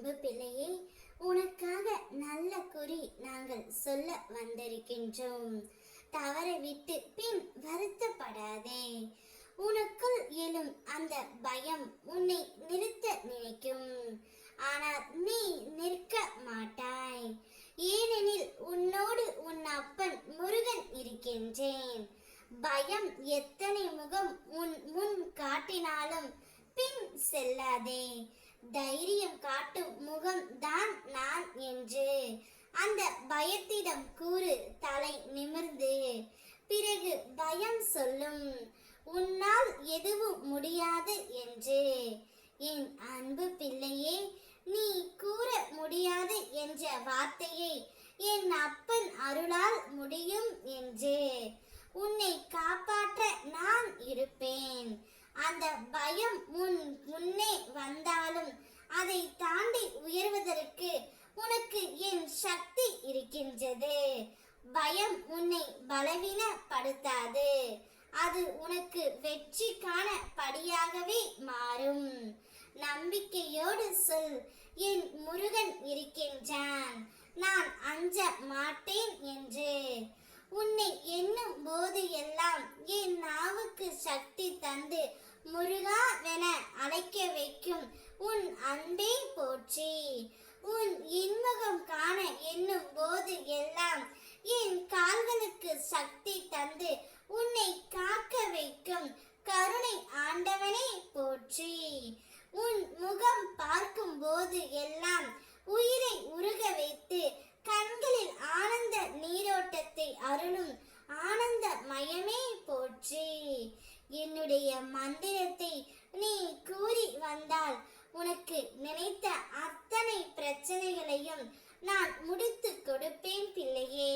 அன்பு பிள்ளையே, உனக்காக நல்ல குறி நாங்கள் சொல்ல வந்திருக்கின்றோம். தவற விட்டு பின் வருத்தப்படாதே. உனக்குள் எழும் அந்த பயம் உன்னை நிறுத்த நினைக்கும். ஆனால் நீ நிற்க மாட்டாய். ஏனெனில் உன்னோடு உன் அப்பன் முருகன் இருக்கின்றேன். பயம் எத்தனை முகம் உன் முன் காட்டினாலும் பின் செல்லாதே. தைரியம் காட்டும் முகம் தான் நான் என்று அந்த பயத்திடம் கூறு தலை நிமிர்ந்து. பிறகு பயம் சொல்லும், உன்னால் எதுவும் முடியாது என்று. என் அன்பு பிள்ளையே, நீ கூற முடியாது என்ற வார்த்தையை என் அப்பன் அருளால் முடியும் என்று. உன்னை காப்பாற்ற நான் இருப்பேன். அந்த பயம் உன் முன்னே வந்தாலும் அதை தாண்டி உயர்வதற்கு உனக்கு என் சக்தி இருக்கின்றது. பயம் உன்னை பலவீனப்படுத்தாது. அது உனக்கு வெற்றிக்கான படியாகவே மாறும். நம்பிக்கையோடு சொல், என் முருகன் இருக்கின்றான், நான் அஞ்ச மாட்டேன் என்று. உன்னை எண்ணும் போது எல்லாம் என் நாவுக்கு சக்தி தந்து முருகாவென அழைக்க வைக்கும் உன் அன்பே போற்றி. உன் இன்முகம் காண எண்ணும் போது எல்லாம் என் கால்களுக்கு சக்தி தந்து உன்னை காக்க வைக்கும் கருணை ஆண்டவனே போற்றி. உன் முகம் பார்க்கும் போது எல்லாம் உயிரை உருக வைத்து கண்களில் ஆனந்த நீரோட்டத்தை அருளும் ஆனந்த மயமே போற்றி. என்னுடைய மந்திரத்தை நீ கூறி வந்தால் உனக்கு நினைத்த அத்தனை பிரச்சனைகளையும் நான் முடித்து கொடுப்பேன் பிள்ளையே.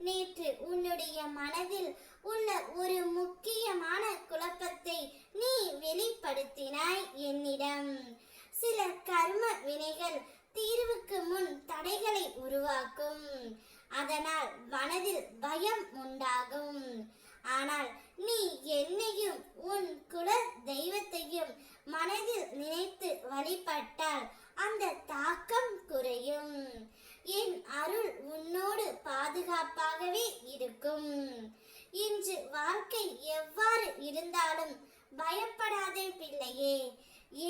நேற்று உன்னுடைய மனதில் உள்ள ஒரு முக்கியமான குழப்பத்தை நீ வெளிப்படுத்தினாய் என்னிடம். சில கர்ம வினைகள் தீர்வுக்கு முன் தடைகளை உருவாக்கும். அதனால் மனதில் பயம் உண்டாகும். ஆனால் நீ என்னையும் உன் குல தெய்வத்தையும் மனதில் நினைத்து வழிபட்டால் அந்த தாக்கம் குறையும். என் அருள் உன்னோடு பாதுகாப்பாகவே இருக்கும். இன்று வாழ்க்கை எவ்வாறு இருந்தாலும் பயப்படாதே பிள்ளையே.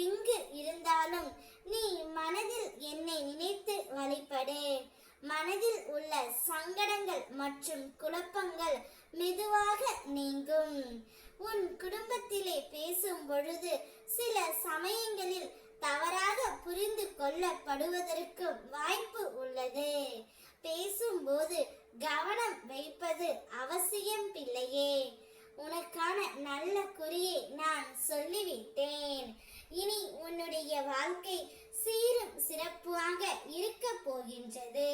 எங்கு இருந்தாலும் நீ மனதில் என்னை நினைத்து வழிபடு. மனதில் உள்ள சங்கடங்கள் மற்றும் குழப்பங்கள் மெதுவாக நீங்கும். உன் குடும்பத்திலே பேசும் பொழுது சில சமயங்களில் தவறாக புரிந்து கொள்ளப்படுவதற்கு வாய்ப்பு உள்ளது. பேசும்போது கவனம் வைப்பது அவசியம் பிள்ளையே. உனக்கான நல்ல குறியை நான் சொல்லிவிட்டேன். இனி உன்னுடைய வாழ்க்கை சீரும் சிறப்பாக இருக்க போகின்றது.